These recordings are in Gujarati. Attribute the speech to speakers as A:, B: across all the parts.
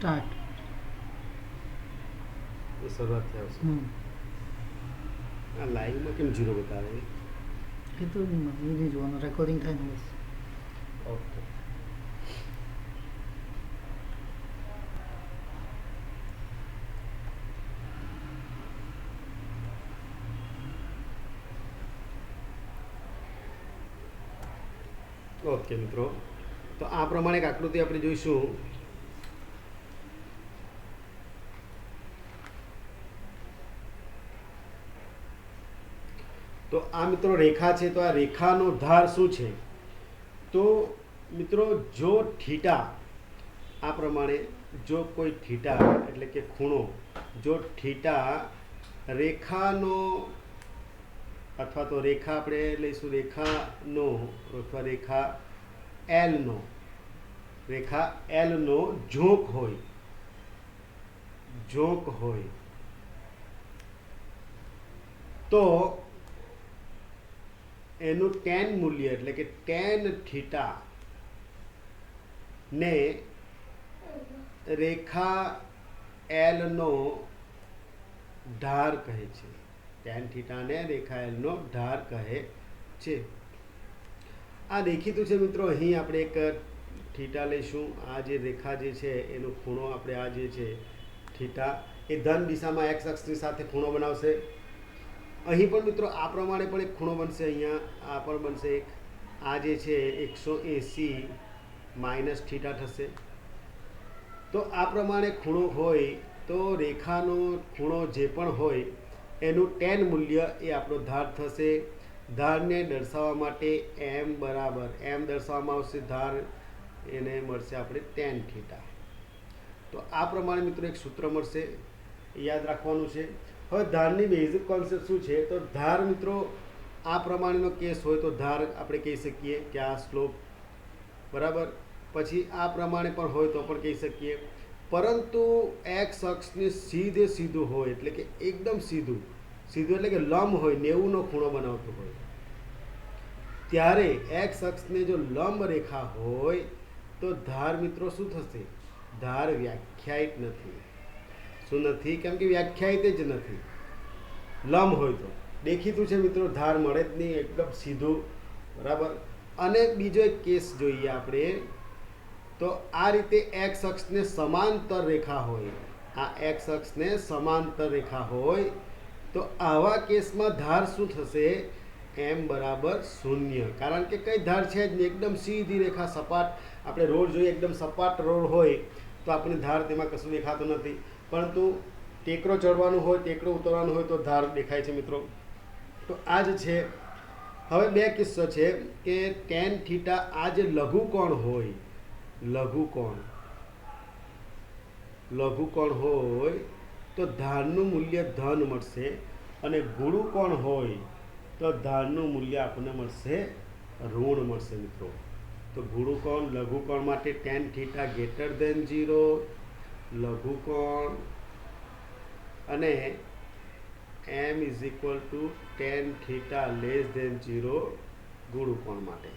A: સ્ટાર્ટ.
B: એ શરૂઆતથી આવશે. આ લાઈવમાં કેમ ઝીરો બતાવે?
A: એ તો એ નહીં જોવાનું, રેકોર્ડિંગ થાય ને બસ.
B: ઓકે. ઓકે મિત્રો, તો આ પ્રમાણે એક આકૃતિ આપણે જોઈશું. તો આ મિત્રો રેખા છે. તો આ રેખાનો ધાર શું છે? તો મિત્રો જો થીટા આ પ્રમાણે, જો કોઈ થીટા એટલે કે ખૂણો, જો થીટા રેખાનો અથવા તો રેખા આપણે લઈશું રેખાનો અથવા રેખા એલનો, રેખા એલનો ઝોક હોય, ઝોક હોય તો એનું ટેન મૂલ્ય એટલે કે ટેન થીટા ને રેખા એલનો ઢાર કહે છે. ટેન થીટાને રેખા એલનો ઢાર કહે છે. આ દેખીતું છે મિત્રો. અહીં આપણે એક થીટા લઈશું. આ જે રેખા જે છે એનો ખૂણો આપણે આ જે છે થીટા એ ધન દિશામાં એક્સ અક્ષની સાથે ખૂણો બનાવશે. અહીં પણ મિત્રો આ પ્રમાણે પણ એક ખૂણો બનશે. અહીંયા આ પણ બનશે એક. આ જે છે 180 માઇનસ થીટા થશે. તો આ પ્રમાણે ખૂણો હોય તો રેખાનો ખૂણો જે પણ હોય એનું ટેન મૂલ્ય એ આપણો ધાર થશે. ધારને દર્શાવવા માટે એમ બરાબર એમ દર્શાવવામાં આવશે. ધાર એને મળશે આપણે ટેન થીટા. તો આ પ્રમાણે મિત્રો એક સૂત્ર મળશે, યાદ રાખવાનું છે. હવે ધારની બેઝિક કોન્સેપ્ટ શું છે? તો ધાર મિત્રો આ પ્રમાણેનો કેસ હોય તો ધાર આપણે કહી શકીએ કે આ સ્લોપ બરાબર. પછી આ પ્રમાણે પણ હોય તો પણ કહી શકીએ. પરંતુ એક્સ અક્ષને સીધે સીધું હોય એટલે કે એકદમ સીધું, સીધું એટલે કે લંબ હોય, 90નો ખૂણો બનાવતું હોય, ત્યારે એક્સ અક્ષને જો લંબ રેખા હોય તો ધાર મિત્રો શું થશે? ધાર વ્યાખ્યાયિત નથી. શું નથી? કેમ કે વ્યાખ્યાયિત જ નથી. લંબ હોય તો દેખીતું છે મિત્રો, ધાર મળે જ નહીં, એકદમ સીધું બરાબર. અને બીજો એક કેસ જોઈએ આપણે. તો આ રીતે એક્સ અક્ષને સમાંતર રેખા હોય, આ એક્સ અક્ષને સમાંતર રેખા હોય તો આવા કેસમાં ધાર શું થશે? એમ બરાબર 0. કારણ કે કઈ ધાર છે જ નહીં, એકદમ સીધી રેખા સપાટ. આપણે રોડ જોઈએ એકદમ સપાટ રોડ હોય તો આપણે ધાર તેમાં કશું દેખાતું નથી. પરંતુ ટેકરો ચડવાનું હોય, ટેકરો ઉતરવાનું હોય તો ધાર દેખાય છે મિત્રો. તો આ જ છે. હવે બે કિસ્સો છે કે ટેન થીટા આ જે લઘુકોણ હોય, લઘુકોણ હોય તો ધારનું મૂલ્ય ધન મળશે. અને ગુણુકોણ હોય તો ધારનું મૂલ્ય આપણને મળશે ઋણ મળશે મિત્રો. તો ગુણુકોણ લઘુકોણ માટે ટેન થીટા ગ્રેટર ધેન 0, લઘુકોણ અને m is equal to tan theta less than 0 ગુણુકોણ માટે.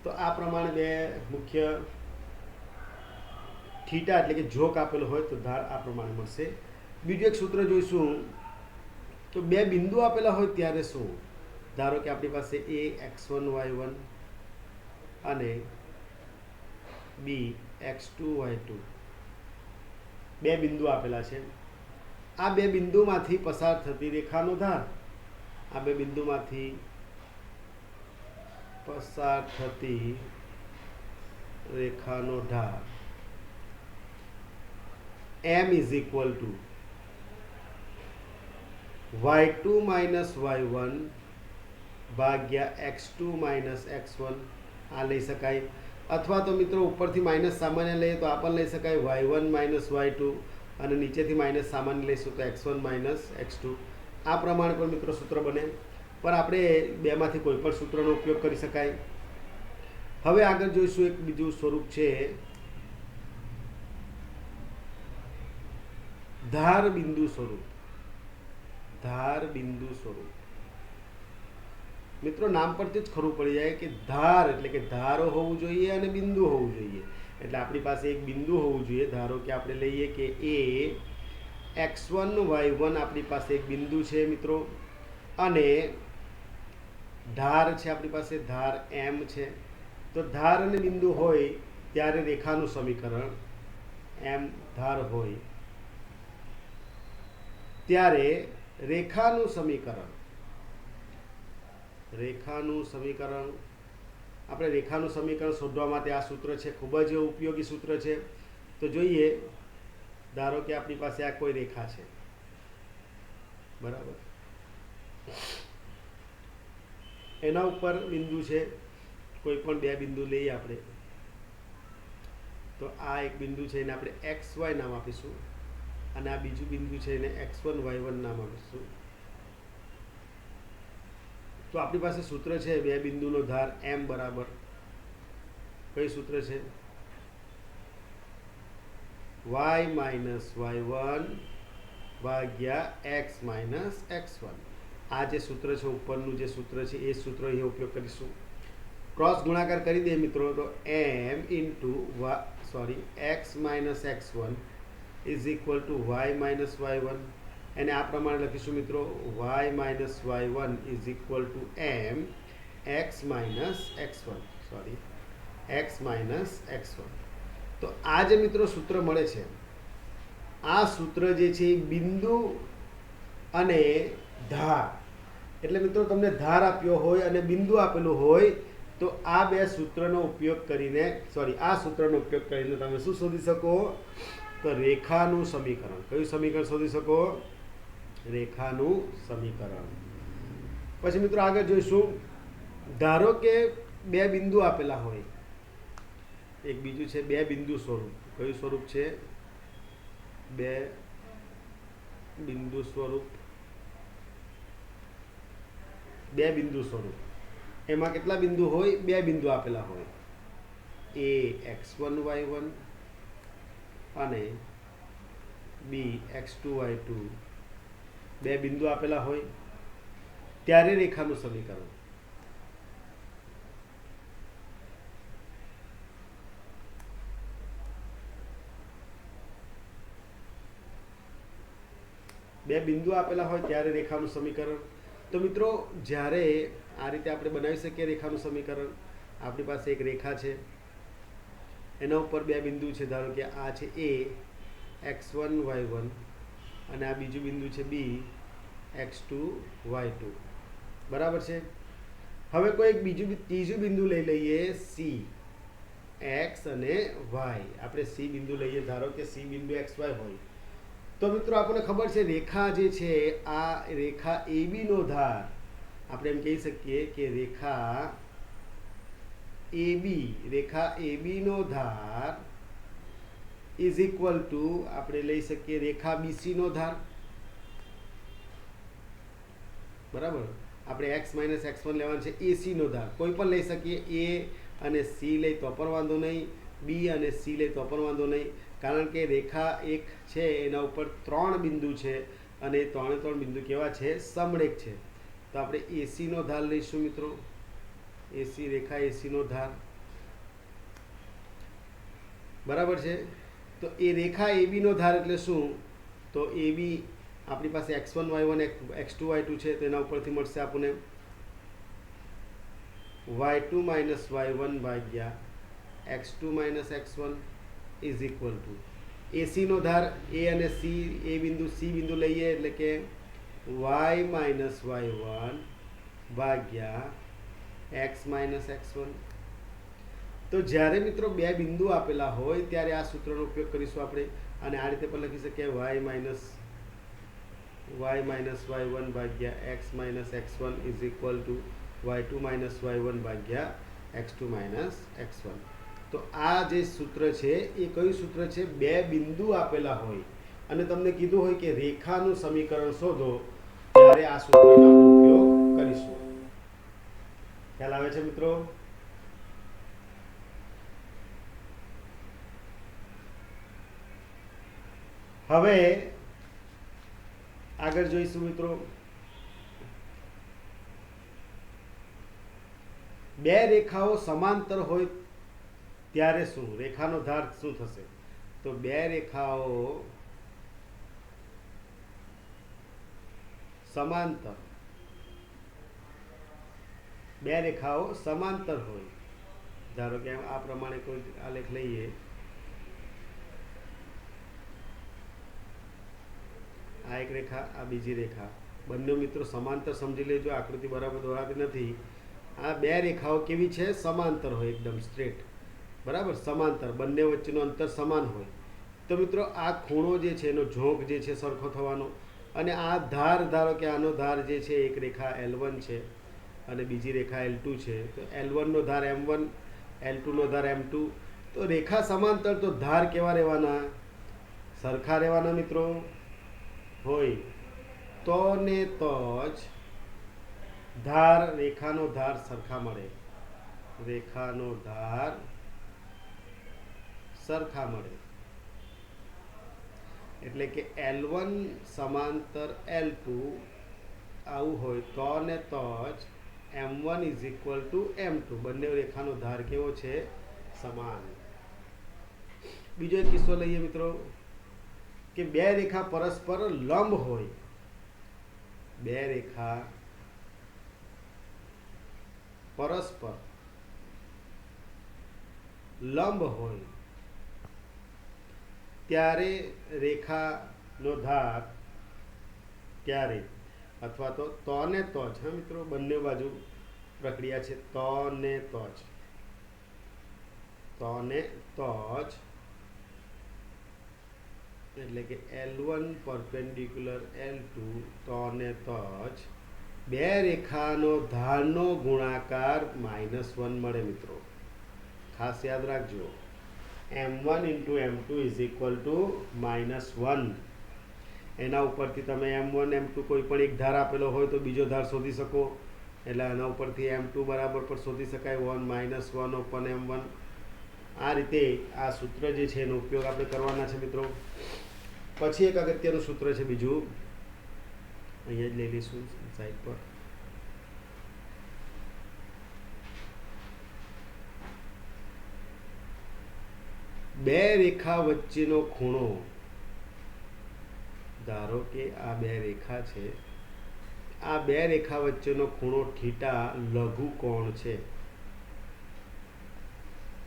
B: તો આ પ્રમાણે બે મુખ્ય થીટા એટલે કે ઝોક આપેલો હોય તો ધાર આ પ્રમાણે મળશે. બીજું એક સૂત્ર જોઈશું. તો બે બિંદુ આપેલા હોય ત્યારે શું? ધારો કે આપણી પાસે a x1 y1 અને b x2 y2 બે બિંદુ આપેલા છે. આ બે બિંદુમાંથી પસાર થતી રેખાનો ધાર, આ બે બિંદુમાંથી પસાર થતી રેખાનો ધાર m is equal two y2 minus y1 ભાગ્યા x2 માઇનસ x1 આ લઈ શકાય. અથવા તો મિત્રો ઉપરથી માઇનસ સામાન્ય લઈએ તો આ પણ લઈ શકાય, y1 માઇનસ y2, અને નીચેથી માઇનસ સામાન્ય લઈશું તો x1 માઇનસ x2. આ પ્રમાણે પણ મિત્રો સૂત્ર બને. પણ આપણે બેમાંથી કોઈ પણ સૂત્રનો ઉપયોગ કરી શકાય. હવે આગળ જોઈશું એક બીજું સ્વરૂપ છે ધાર બિંદુ સ્વરૂપ. ધાર બિંદુ સ્વરૂપ મિત્રો નામ પરથી જ ખરું પડી જાય કે ધાર એટલે કે ધારો હોવું જોઈએ અને બિંદુ હોવું જોઈએ. એટલે આપણી પાસે એક બિંદુ હોવું જોઈએ. ધારો કે આપણે લઈએ કે એ x1 y1 આપણી પાસે એક બિંદુ છે મિત્રો, અને ધાર છે આપણી પાસે, ધાર m છે. તો ધાર અને બિંદુ હોય ત્યારે રેખાનું સમીકરણ m ધાર હોય ત્યારે રેખાનું સમીકરણ આપણે રેખાનું સમીકરણ શોધવા માટે આ સૂત્ર છે, ખૂબ જ ઉપયોગી સૂત્ર છે. તો જોઈએ, ધારો કે આપણી પાસે આ કોઈ રેખા છે, બરાબર, એના ઉપર બિંદુ છે, કોઈ પણ બે બિંદુ લઈએ આપણે. તો આ એક બિંદુ છે, એને આપણે XY નામ આપીશું, અને આ બીજું બિંદુ છે, એને X1 Y1 નામ આપીશું. તો આપણી પાસે સૂત્ર છે બે બિંદુનો ધાર m બરાબર, કઈ સૂત્ર છે? y માઇનસ y1 ભાગ્યા x માઇનસ x1. આ જે સૂત્ર છે, ઉપરનું જે સૂત્ર છે, એ સૂત્ર અહીંયા ઉપયોગ કરીશું. ક્રોસ ગુણાકાર કરી દે મિત્રો, તો m into x minus x1 is equal two y minus y1. એને આ પ્રમાણે લખીશું મિત્રો, y minus y1 is equal two m x minus x1. તો આ જે મિત્રો સૂત્ર મળે છે, આ સૂત્ર જે છે બિંદુ અને ધાર, એટલે મિત્રો તમને ધાર આપ્યો હોય અને બિંદુ આપેલું હોય તો આ બે સૂત્રનો ઉપયોગ કરીને તમે શું શોધી શકો? તો રેખાનું સમીકરણ. કયું સમીકરણ શોધી શકો? રેખાનું સમીકરણ. પછી મિત્રો આગળ જોઈશું, ધારો કે બે બિંદુ આપેલા હોય, એક બીજું છે બે બિંદુ સ્વરૂપ. કયું સ્વરૂપ છે? બે બિંદુ સ્વરૂપ. એમાં કેટલા બિંદુ હોય? બે બિંદુ આપેલા હોય, a x1 y1 અને b x2 y2. બે બિંદુ આપેલા હોય ત્યારે રેખાનું સમીકરણ. બે બિંદુ આપેલા હોય ત્યારે રેખાનું સમીકરણ. તો મિત્રો જ્યારે આ રીતે આપણે બનાવી શકીએ રેખાનું સમીકરણ. આપણી પાસે એક રેખા છે, એના ઉપર બે બિંદુ છે, ધારો કે આ છે a x1 y1 અને આ બીજું બિંદુ છે b x2 y2, બરાબર છે. હવે કોઈ એક ત્રીજું બિંદુ લઈ લઈએ c x અને y. આપણે c બિંદુ લઈએ, ધારો કે c બિંદુ xy હોય. તો મિત્રો આપણને ખબર છે રેખા જે છે, આ રેખા AB નો ધાર, આપણે એમ કહી શકીએ કે રેખા AB નો ધાર ઇઝ ઇક્વલ ટુ, આપણે લઈ શકીએ રેખા BC નો ધાર, બરાબર. આપણે x માઇનસ x1 લેવાનું છે, AC નો ધાર કોઈ પણ લઈ શકીએ. a અને c લઈ તો પણ વાંધો નહીં, b અને c લઈ તો પણ વાંધો નહીં, કારણ કે રેખા એક છે એના ઉપર ત્રણ બિંદુ છે અને ત્રણ બિંદુ કેવા છે? સમરેખ છે. તો આપણે AC નો ધાર લઈશું મિત્રો, રેખા AC નો ધાર, બરાબર છે. તો એ રેખા AB નો ધાર એટલે શું? તો AB આપણી પાસે x1 y1 x2 y2 છે, તેના ઉપરથી મળશે આપણને y2 માઇનસ y1 ભાગ્યા x2 minus x1 is equal two AC નો ધાર a અને c, c બિંદુ લઈએ એટલે કે y માઇનસ y1 ભાગ્યા x માઇનસ x1. તો જ્યારે મિત્રો બે બિંદુ આપેલા હોય ત્યારે આ સૂત્રનો ઉપયોગ કરીશું આપણે, અને આ રીતે પણ લખી શકીએ y માઇનસ y1 ભાગ્યા x minus x1 is equal two y2 minus y1 ભાગ્યા x2 માઇનસ x1. તો આ જે સૂત્ર છે એ કયું સૂત્ર છે? બે બિંદુ આપેલા હોય અને તમને કીધું હોય કે રેખાનું સમીકરણ શોધો, ત્યારે આ સૂત્રનો ઉપયોગ કરીશું. ખ્યાલ આવે છે મિત્રો? હવે આગળ જોઈશું મિત્રો, બે રેખાઓ સમાંતર હોય ત્યારે શું રેખાનો ધાર શું થશે? તો બે રેખાઓ સમાંતર, બે રેખાઓ સમાંતર હોય, ધારો કે આ પ્રમાણે કોઈ આલેખ લઈએ, આ એક રેખા, આ બીજી રેખા, બંને મિત્રો સમાંતર સમજી લેજો, આકૃતિ બરાબર દોરાતી નથી. આ બે રેખાઓ કેવી છે? સમાંતર હોય, એકદમ સ્ટ્રેટ, બરાબર, સમાંતર, બંને વચ્ચેનું અંતર સમાન હોય. તો મિત્રો આ ખૂણો જે છે એનો ઝોક જે છે સરખો થવાનો, અને આ ધાર, ધારો કે આનો ધાર જે છે એક રેખા L1 છે અને બીજી રેખા L2 છે, તો L1 નો ધાર M1, L2 નો ધાર M2. તો રેખા સમાંતર, તો ધાર કેવા રહેવાના? સરખા રહેવાના મિત્રો. હોય તો ને તો જ ધાર, રેખાનો ધાર સરખા મળે, રેખાનો ધાર સરખા મળે. એટલે કે L1 સમાંતર L2 આવું હોય તો ને તો જ M1 is equal two M2, બંને રેખાનો ધાર કેવો છે? સમાન. બીજો એક કિસ્સો લઈએ મિત્રો, કે બે રેખા પરસ્પર લંબ હોય, બે રેખા પરસ્પર લંબ હોય ત્યારે રેખાનો ધાર, ત્યારે, અથવા તો ને તો જ, હા મિત્રો, બંને બાજુ પ્રક્રિયા છે, તો ને તો જ, તો ને તો જ, એટલે કે L1 પરપેન્ડિક્યુલર L2, તો ને તો જ બે રેખાનો ધારનો ગુણાકાર -1 મળે મિત્રો. ખાસ યાદ રાખજો, M1 × M2 is equal two -1. એના ઉપરથી તમે M1 M2 કોઈ પણ એક ધાર આપેલો હોય તો બીજો ધાર શોધી શકો, એટલે એના ઉપરથી M2 બરાબર પણ શોધી શકાય, 1 -1 M1. આ રીતે આ સૂત્ર જે છે એનો ઉપયોગ આપણે કરવાના છે મિત્રો. પછી એક અગત્યનું સૂત્ર છે બીજું, અહીંયા જ લઈ લઈશું સાઈડ પર. બે રેખા વચ્ચેનો ખૂણો, ધારો કે આ બે રેખા છે, આ બે રેખા વચ્ચેનો ખૂણો થીટા લઘુ કોણ છે,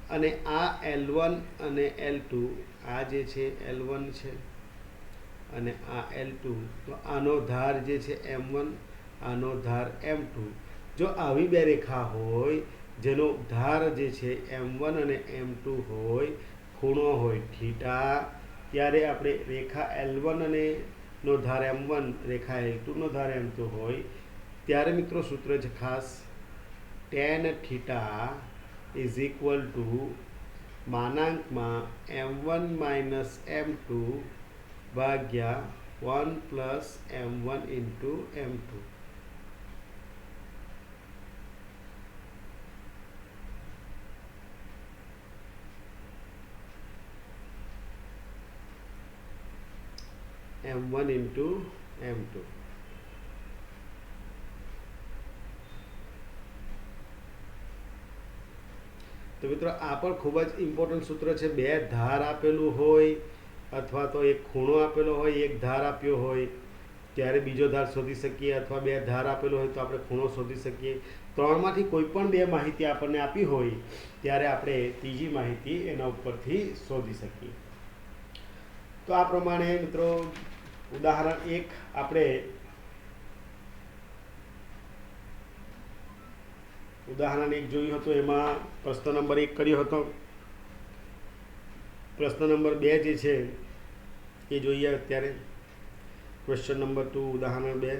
B: અને આ L1 અને L2, આ જે છે L1 છે અને આ L2, તો આનો ધાર જે છે M1, આનો ધાર M2. જો આવી બે રેખા હોય જેનો ધાર જે છે M1 અને M2 હોય, ખૂણો હોય થીટા, ત્યારે આપણે રેખા L1 અને નો ધાર M1, રેખા L2 નો ધાર M2 હોય, ત્યારે મિત્રો સૂત્ર છે ખાસ, tan theta is equal two -M1 - M2 ભાગ્યા 1 + M1 × M2. M1 × M2. તો મિત્રો આ પણ ખૂબ જ ઇમ્પોર્ટન્ટ સૂત્ર છે. બે ધાર આપેલું હોય અથવા તો એક ખૂણો આપેલો હોય, એક ધાર આપ્યો હોય ત્યારે બીજો ધાર શોધી શકીએ, અથવા બે ધાર આપેલો હોય તો આપણે ખૂણો શોધી શકીએ. ત્રણમાંથી કોઈ પણ બે માહિતી આપણને આપી હોય ત્યારે આપણે ત્રીજી માહિતી એના ઉપરથી શોધી શકીએ. તો આ પ્રમાણે મિત્રો ઉદાહરણ 1 આપણે ઉદાહરણ 1 જોયું હતું, એમાં પ્રશ્ન નંબર 1 કર્યો હતો. પ્રશ્ન નંબર 2 જે છે એ જોઈએ અત્યારે. ક્વેશ્ચન નંબર 2, ઉદાહરણ 2.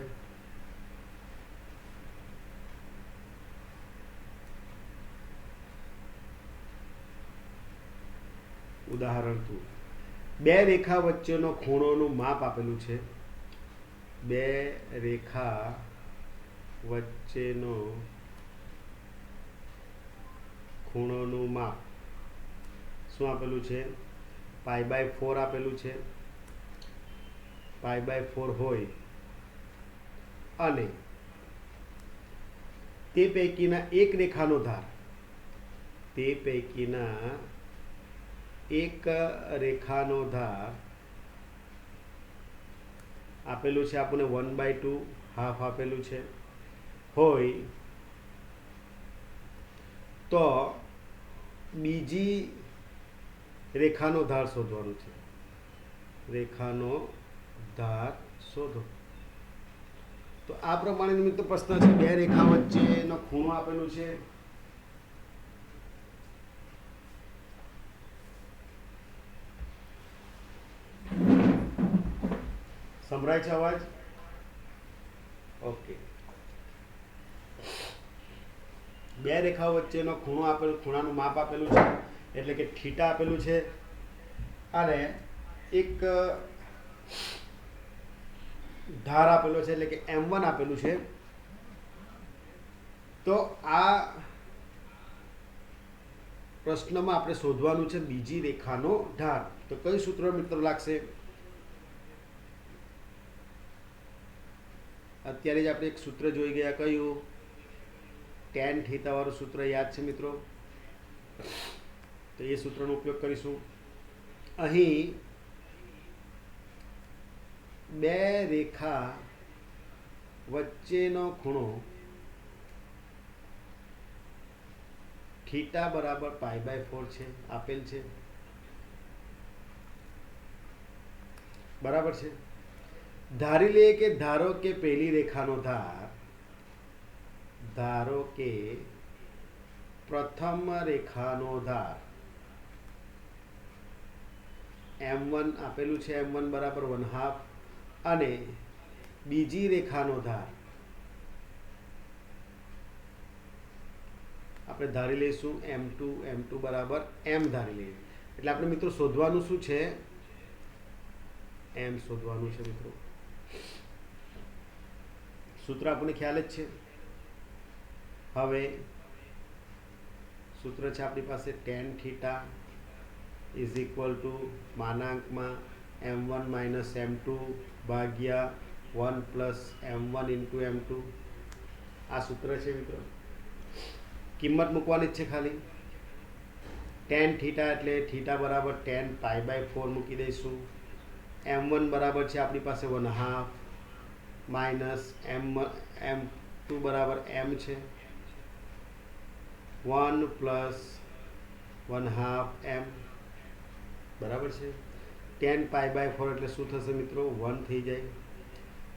B: ઉદાહરણ 2, બે રેખા વચ્ચેનો ખૂણોનું માપ આપેલું છે. બે રેખા વચ્ચેનો ખૂણોનું માપ શું આપેલું છે? π/4 આપેલું છે. π/4 હોય અને તે પૈકીના એક રેખાનો ધાર, તે પૈકીના એક રેખાનો ધાર આપેલું છે આપણને 1/2 હાફ આપેલું છે હોય તો બીજી રેખાનો ધાર શોધવાનું છે. રેખાનો ધાર શોધો. તો આ પ્રમાણે મિત્રો પ્રશ્ન છે. બે રેખા વચ્ચેનો ખૂણો આપેલું છે. સંભળાય છે અવાજ? ઓકે. બે રેખાઓ વચ્ચેનો ખૂણો આપેલો, ખૂણાનું માપ આપેલું છે એટલે કે થીટા આપેલું છે અને એક ધાર આપેલો છે એટલે કે m1 આપેલું છે. તો આ પ્રશ્નમાં આપણે શોધવાનું છે બીજી રેખાનો ધાર. તો કયું સૂત્ર મિત્રો લાગશે? અત્યારે જ આપણે એક સૂત્ર જોઈ ગયા. કયું? tan થીટા વાળું સૂત્ર યાદ છે મિત્રો? તો એ સૂત્રનો ઉપયોગ કરીશું. અહીં બે રેખા વચ્ચેનો ખૂણો થીટા બરાબર π/4 છે, આપેલ છે. બરાબર છે. ધારી લઈએ કે ધારો કે પહેલી રેખાનો ધાર, ધારો કે પ્રથમ રેખાનો ધાર m1 આપેલું છે, m1 બરાબર 1/2 અને બીજી રેખાનો ધાર આપણે ધારી લઈશું m2 બરાબર m ધારી લઈએ. એટલે આપણે મિત્રો શોધવાનું શું છે? m શોધવાનું છે મિત્રો. સૂત્ર આપણને ખ્યાલ જ છે. હવે સૂત્ર છે આપણી પાસે tan theta is equal to માનાંકમાં m1 માઇનસ m2 ભાગ્યા 1 પ્લસ m1 ઇન્ટુ m2. આ સૂત્ર છે મિત્રો. કિંમત મૂકવાની જ છે ખાલી. tan થીટા એટલે થીટા બરાબર tan π/4 મૂકી દઈશું. m1 બરાબર છે આપણી પાસે 1/2 માઇનસ m2 બરાબર m છે 1 પ્લસ 1/2 m બરાબર છે. tan π/4 એટલે શું થશે મિત્રો? 1 થઈ જાય.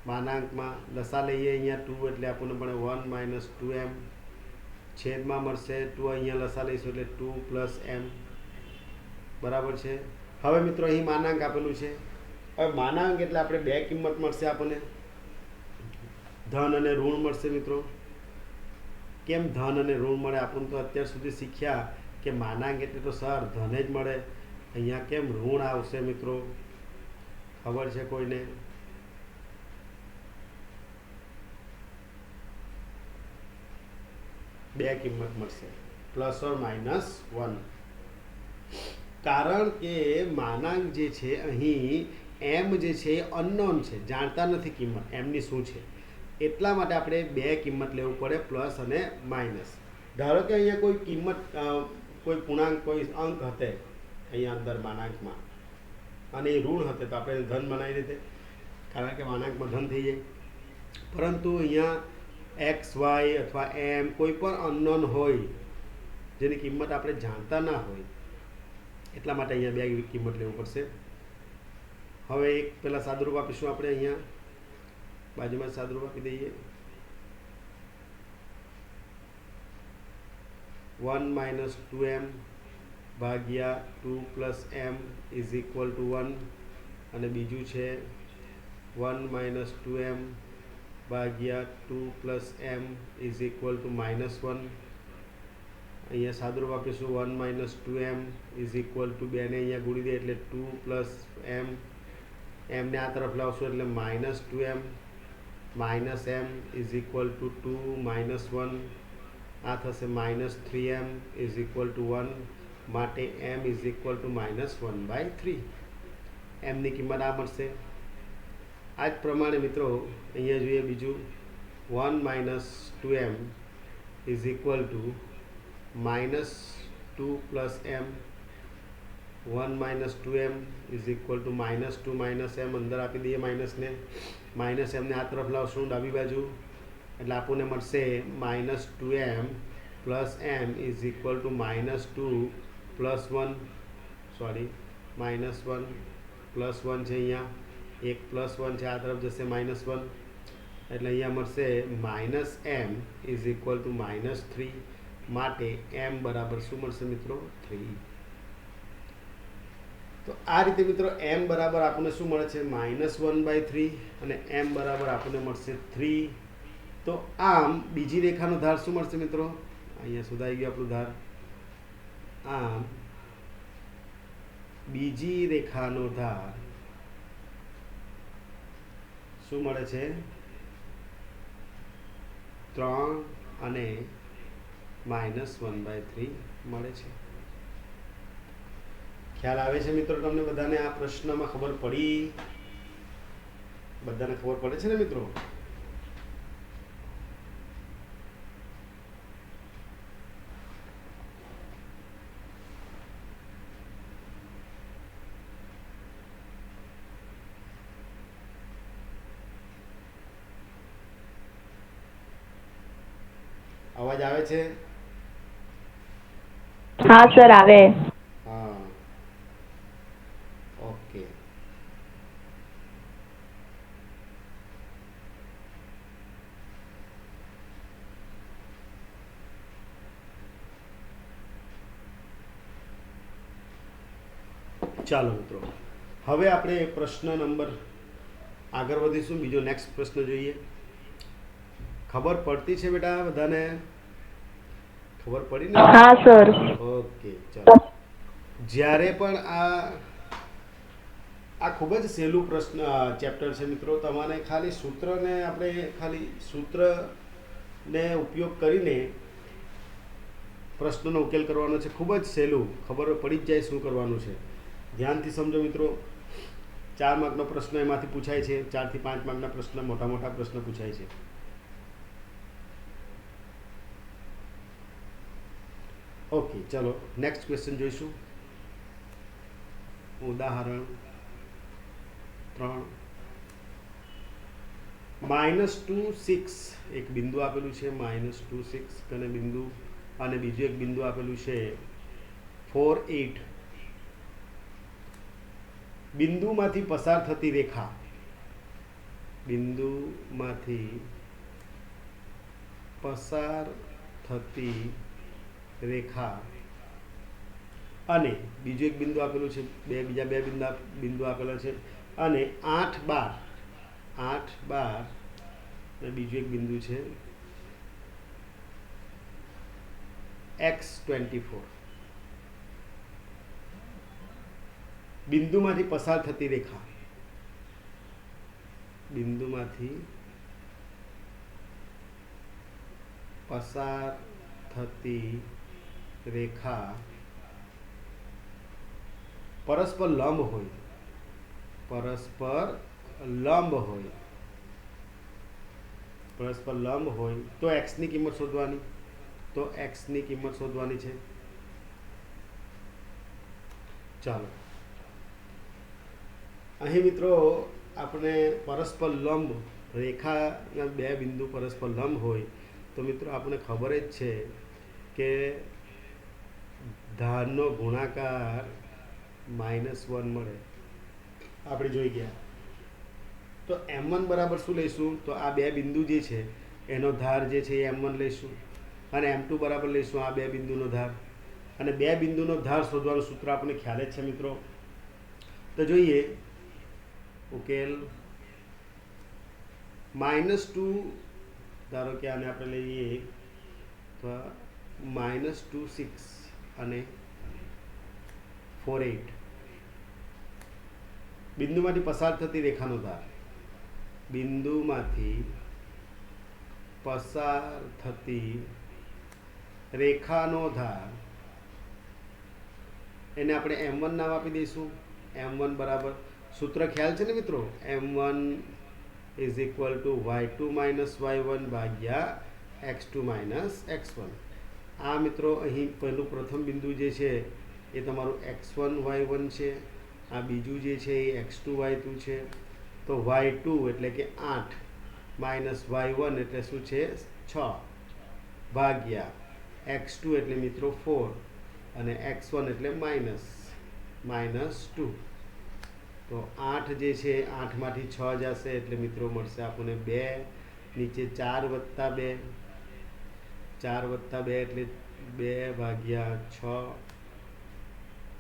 B: માનાંકમાં લસા લઈએ અહીંયા 2 એટલે આપણને મળે 1 માઇનસ 2m છેદમાં મળશે 2. અહીંયા લસા લઈશું એટલે 2 પ્લસ m બરાબર છે. હવે મિત્રો અહીં માનાંક આપેલું છે. હવે માનાંક એટલે આપણે બે કિંમત મળશે આપણને, ધન અને ઋણ મળશે મિત્રો. કેમ ધન અને ઋણ મળે? આપણને તો અત્યાર સુધી શીખ્યા કે માનાંક એટલે તો સર ધન જ મળે. અહીંયા કેમ ઋણ આવશે મિત્રો? ખબર છે કોઈને? બે કિંમત મળશે પ્લસ ઓર માઇનસ 1. કારણ કે માનાંક જે છે અહીં m જે છે એ અનનોન છે, જાણતા નથી કિંમત એમની શું છે. એટલા માટે આપણે બે કિંમત લેવું પડે, પ્લસ અને માઇનસ. ધારો કે અહીંયા કોઈ કિંમત, કોઈ પૂર્ણાંક, કોઈ અંક હતે અહીંયા અંદર માનાંકમાં અને એ ઋણ હતે તો આપણે ધન બનાવી રીતે, કારણ કે માનાંકમાં ધન થઈ જાય. પરંતુ અહીંયા એક્સ વાય અથવા એમ કોઈ પણ અનનોન હોય જેની કિંમત આપણે જાણતા ના હોય, એટલા માટે અહીંયા બે કિંમત લેવું પડશે. હવે એક પહેલાં સાદુરૂપ આપીશું આપણે. અહીંયા બાજુમાં સાદુરૂપ આપી દઈએ. 1 માઇનસ 2m ભાગ્યા 2 plus m is equal two 1 અને બીજું છે 1 માઇનસ 2m ભાગ્યા 2 plus m is equal two -1. અહીંયા સાદુરૂપ આપીશું 1 minus 2m is equal to 2 ને અહીંયા ગુણી દે એટલે 2 પ્લસ m, એમને આ તરફ લાવશું એટલે -2m minus m is equal to 2 minus 1. આ થશે -3m ઇઝ ઇક્વલ ટુ 1, માટે m ઇઝ ઇક્વલ ટુ -1/3. એમની કિંમત આ મળશે. આ જ પ્રમાણે મિત્રો અહીંયા જોઈએ બીજું 1 minus 2m is equal to -2 plus m 1 minus 2m is equal to -2 minus m, અંદર આપી દઈએ માઇનસને, માઇનસ એમને આ તરફ લાવશું ડાબી બાજુ, એટલે આપણને મળશે -2m plus M is equal to -2 plus 1, sorry -1 plus 1 છે, અહીંયા એક પ્લસ 1 છે, આ તરફ જશે -1, એટલે અહીંયા મળશે -m ઇઝ ઇક્વલ ટુ -3, માટે m બરાબર શું મળશે મિત્રો? 3. તો આ રીતે મિત્રો m બરાબર આપણને શું મળે છે? -1/3, અને m બરાબર આપણને મળશે 3. તો આમ બીજી રેખાનો ધાર શું મળશે મિત્રો? અહીંયા સુધાઈ ગયું આપણું ધાર. આમ બીજી રેખાનો ધાર શું મળે છે? 3 અને -1/3 મળે છે. ખ્યાલ આવે છે મિત્રો તમને બધાને? આ પ્રશ્નમાં ખબર પડી? બધાને ખબર પડે છે ને મિત્રો? અવાજ આવે છે?
C: हाँ सर आवे.
B: હા, ઓકે. ચાલો મિત્રો, હવે આપણે પ્રશ્ન નંબર આગળ વધીશું. બીજો નેક્સ્ટ પ્રશ્ન જોઈએ. ખબર પડતી છે બેટા બધાને? ખબર પડી ને?
C: हाँ सर.
B: ઓકે, ચાલો. જ્યારે પણ આ ખૂબ જ સહેલું પ્રશ્ન ચેપ્ટર છે મિત્રો. તમારે ખાલી સૂત્રને આપણે ખાલી સૂત્રને ઉપયોગ કરીને પ્રશ્નનો ઉકેલ કરવાનો છે. ખૂબ જ સહેલું, ખબર પડી જ જાય શું કરવાનું છે. ધ્યાનથી સમજો મિત્રો. 4 માર્કનો પ્રશ્ન એમાંથી પૂછાય છે. 4 થી 5 માર્કના પ્રશ્ન, મોટા મોટા પ્રશ્ન પૂછાય છે. ઓકે, ચલો નેક્સ્ટ ક્વેશ્ચન જોઈશું. ઉદાહરણ 3. -2 6 એક બિંદુ આપેલું છે, -2 6 અને બિંદુ, અને બીજું એક બિંદુ આપેલું છે 4 8. બિંદુમાંથી પસાર થતી રેખા, બિંદુમાંથી પસાર થતી રેખા અને બીજું એક બિંદુ આપેલું છે, બીજા બે બિંદુ આપેલા છે, અને 8 12 અને બીજું એક બિંદુ છે x24. બિંદુમાંથી પસાર થતી રેખા, બિંદુમાંથી પસાર થતી રેખા પરસ્પર લંબ હોય, પરસ્પર લંબ હોય, પરસ્પર લંબ હોય તો x ની કિંમત શોધવાની. તો x ની કિંમત શોધવાની છે. ચાલો, અહીં મિત્રો આપણે પરસ્પર લંબ રેખાના બે બિંદુ પરસ્પર લંબ હોય તો મિત્રો આપણે ખબર જ છે કે ધારનો ગુણાકાર -1 મળે. આપણે જોઈ ગયા. તો m1 બરાબર શું લઈશું? તો આ બે બિંદુ જે છે એનો ધાર જે છે એ m1 લઈશું, અને m2 બરાબર લઈશું આ બે બિંદુનો ધાર. અને બે બિંદુનો ધાર શોધવાનું સૂત્ર આપણને ખ્યાલ જ છે મિત્રો. તો જોઈએ ઉકેલ. -2, ધારો કે આને આપણે લઈએ તો -2 6 અને 4 8. બિંદુમાંથી પસાર થતી રેખાનો ધાર, બિંદુમાંથી પસાર થતી રેખાનો ધાર, એને આપણે m1 નામ આપી દઈશું. m1 બરાબર સૂત્ર ખ્યાલ છે ને મિત્રો? m1 is equal two y2 minus y1 ભાગ્યા x2 માઇનસ x1. આ મિત્રો અહીં પહેલું પ્રથમ બિંદુ જે છે એ તમારું x1 y1 છે, આ બીજું જે છે એ x2 y2 છે. તો y2 એટલે કે 8 માઇનસ y1 એટલે શું છે 6 ભાગ્યા x2 એટલે મિત્રો 4 અને x1 એટલે -2. તો 8 જે છે 8માંથી 6 જશે એટલે મિત્રો મળશે આપણને 2, નીચે 4 વત્તા 2, 4 વત્તા 2 એટલે 2 ભાગ્યા 6,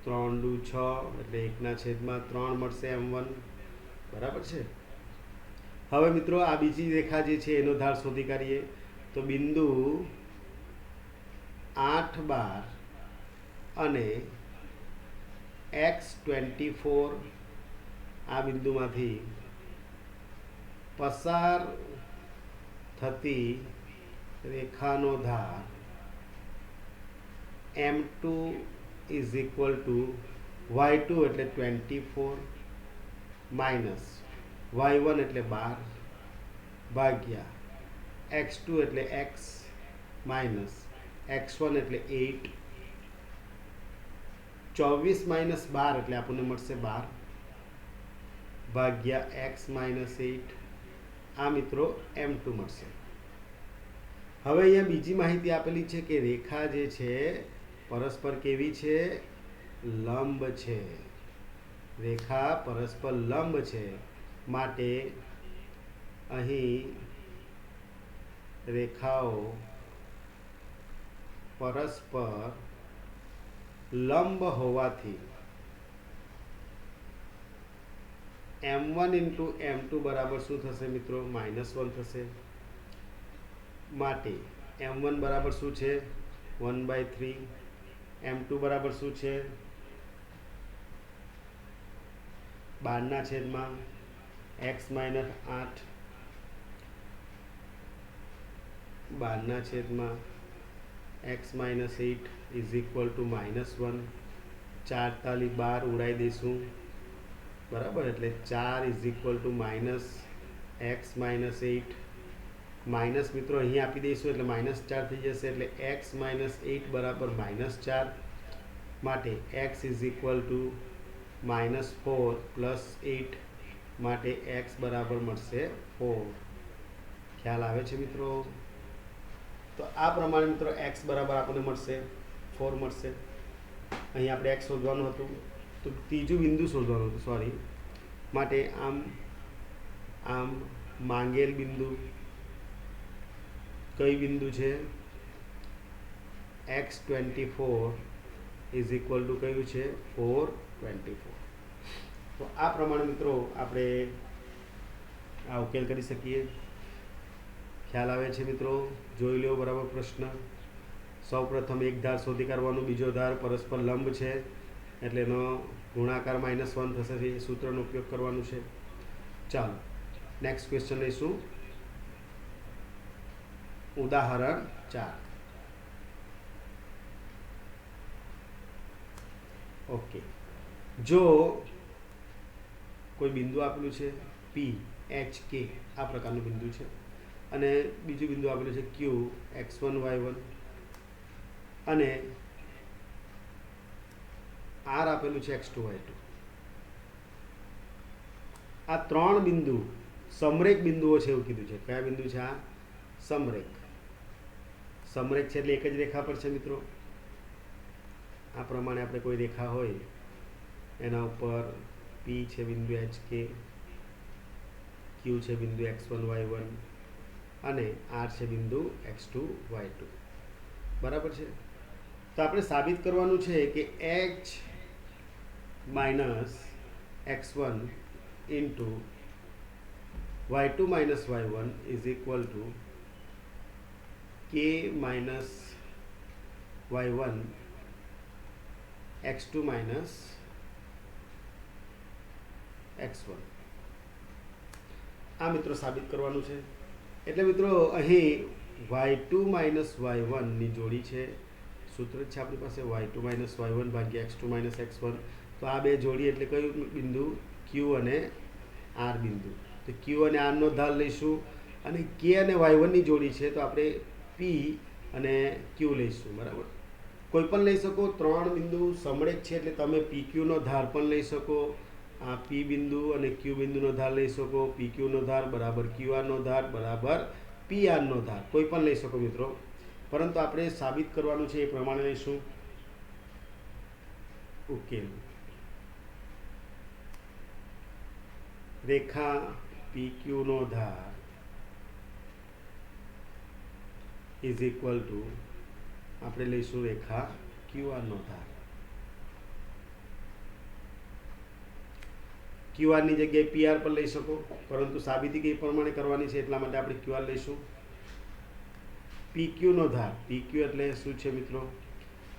B: 3 દુ 6 એટલે 1/3 મળશે m1. બરાબર છે. હવે મિત્રો આ બીજી રેખા જે છે એનો ધાર શોધી કાઢીએ. તો બિંદુ 8, 12 અને x24 આ બિંદુમાંથી પસાર થતી રેખાનો ધાર m2 is equal two y2 એટલે 24 માઇનસ y1 એટલે 12 ભાગ્યા x2 એટલે x માઇનસ x1 એટલે 8. 24 માઇનસ 12 એટલે આપણને મળશે 12 ભાગ્યા x માઇનસ 8. આ મિત્રો m2 મળશે. હવે અહીંયા બીજી માહિતી આપેલી છે કે રેખા જે છે પરસ્પર કેવી છે? લંબ છે. રેખા પરસ્પર લંબ છે, માટે અહીં રેખાઓ પરસ્પર લંબ હોવાથી m1 ઇન્ટુ m2 બરાબર શું થશે મિત્રો? -1 થશે. માટે m1 બરાબર શું છે? 1/3. m2 બરાબર શું છે? 12/8 x minus 8 12/8 x minus 8 is equal two -1. 4 તાલી 12 ઉડાઈ દઈશું. બરાબર, એટલે 4 is equal two -x minus 8. Minus મિત્રો અહીં આપી દઈશું એટલે -4 થઈ જશે. એટલે x માઇનસ 8 બરાબર -4. માટે x is equal two -4 plus 8. માટે x બરાબર મળશે 4. ખ્યાલ આવે છે મિત્રો? તો આ પ્રમાણે મિત્રો x બરાબર આપણને મળશે 4 મળશે. અહીં આપણે x શોધવાનું હતું, તો ત્રીજું બિંદુ શોધવાનું હતું, સોરી. માટે આમ માંગેલ બિંદુ કઈ બિંદુ છે? x24 ઇઝ ઇક્વલ ટુ કયું છે? 4/24. તો આ પ્રમાણે મિત્રો આપણે આ ઉકેલ કરી શકીએ. ખ્યાલ આવે છે મિત્રો? જોઈ લો બરાબર પ્રશ્ન. સૌપ્રથમ એક ધાર શોધી કાઢવાનું, બીજો ધાર પરસ્પર લંબ છે એટલે એનો ગુણાકાર -1 થશે. એ સૂત્રનો ઉપયોગ કરવાનો છે. ચાલો નેક્સ્ટ ક્વેશ્ચન લઈશું. ઉદાહરણ 4. ઓકે, જો કોઈ બિંદુ આપેલું છે P H K, આ પ્રકારનું બિંદુ છે, અને બીજું બિંદુ આપેલું છે Q x1 y1, અને R આપેલું છે x2 y2. આ ત્રણ બિંદુ સમરેખ બિંદુઓ છે એવું કીધું છે. કયા બિંદુ છે? આ સમરેખ. સમરેખ છે એટલે એક જ રેખા પર છે મિત્રો. આ પ્રમાણે આપણે કોઈ રેખા હોય એના ઉપર P છે બિંદુ HK, Q છે બિંદુ x1 y1 અને R છે બિંદુ x2 y2. બરાબર છે. તો આપણે સાબિત કરવાનું છે કે h minus x1 into y2 minus y1 is equal two k minus y1 x2 minus x1. આ મિત્રો સાબિત કરવાનું છે. એટલે મિત્રો અહીં y2 માઇનસ y1 ની જોડી છે. સૂત્ર છે આપણી પાસે y2 માઇનસ y1 ભાગ્યા x2 માઇનસ x1. તો આ બે જોડી એટલે કયું બિંદુ? Q અને R બિંદુ. તો Q અને R નો ધાર લઈશું, અને K અને y1 ની જોડી છે તો આપણે P અને Q લઈશું. બરાબર, કોઈ પણ લઈ શકો, 3 બિંદુ સમળેક છે એટલે તમે PQનો ધાર પણ લઈ શકો. આ P બિંદુ અને Q બિંદુનો ધાર લઈ શકો. PQનો ધાર બરાબર QRનો ધાર બરાબર PRનો ધાર કોઈ પણ લઈ શકો મિત્રો, પરંતુ આપણે સાબિત કરવાનું છે એ પ્રમાણે લઈશું. ઉકેલ: રેખા PQનો ધાર ઇઝ ઇક્વલ ટુ આપણે લઈશું રેખા QRનો ધાર. QRની જગ્યાએ PR પર લઈ શકો, પરંતુ સાબિતી કઈ પ્રમાણે કરવાની છે એટલા માટે આપણે QR લઈશું. PQનો ધાર, PQ એટલે શું છે મિત્રો?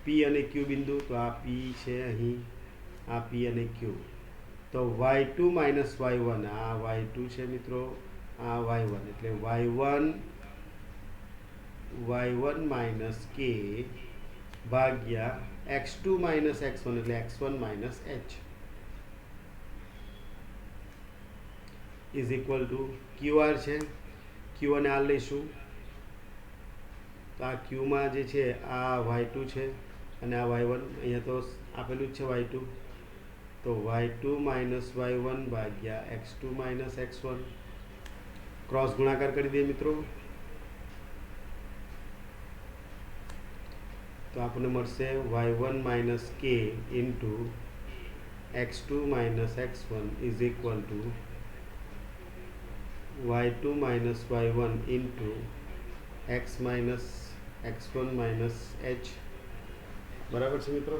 B: P અને Q બિંદુ, તો આ P છે અહીં, આ P અને Q. તો y2 માઇનસ y1, આ y2 છે મિત્રો, આ y1 એટલે y1 માઇનસ k ભાગ્યા x2 માઇનસ x1 એટલે x1 minus h is equal two QR છે. Q અને R લઈશું, તો આ Qમાં જે છે આ y2 છે અને આ y1, અહીંયા તો આપેલું જ છે y2, તો y2 માઇનસ y1 ભાગ્યા x2 માઇનસ x1 ક્રોસ ગુણાકાર કરી દઈએ મિત્રો, તો આપણને મળશે y1 minus k into x2 minus x1 is equal two y2 minus y1 into x minus x1 minus h. બરાબર છે મિત્રો,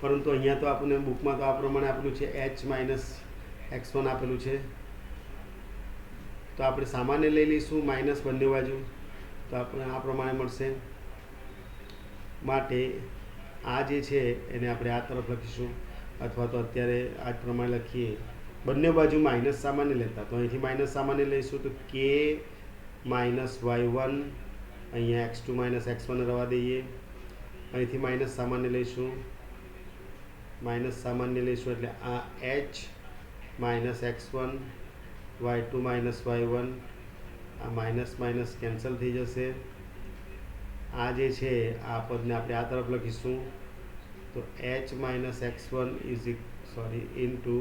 B: પરંતુ અહીંયા તો આપણને બુકમાં તો આ પ્રમાણે આપેલું છે h માઇનસ x1 આપેલું છે, તો આપણે સામાન્ય લઈ લઈશું માઇનસ બંને બાજુ, તો આપણે આ પ્રમાણે મળશે. માટે આ જે છે એને આપણે આ તરફ લખીશું, અથવા તો અત્યારે આ પ્રમાણે લખીએ, બંને બાજુ માઇનસ સામાન્ય લેતા, તો અહીંથી માઇનસ સામાન્ય લઈશું, તો k માઇનસ y1, અહીંયા x2 માઇનસ x1 રવા દઈએ, અહીંથી માઇનસ સામાન્ય લઈશું, એટલે આ h minus x1 y2 minus y1, આ માઇનસ માઇનસ કેન્સલ થઈ જશે. આ જે છે આ પદને આપણે આ તરફ લખીશું, તો h minus x1 into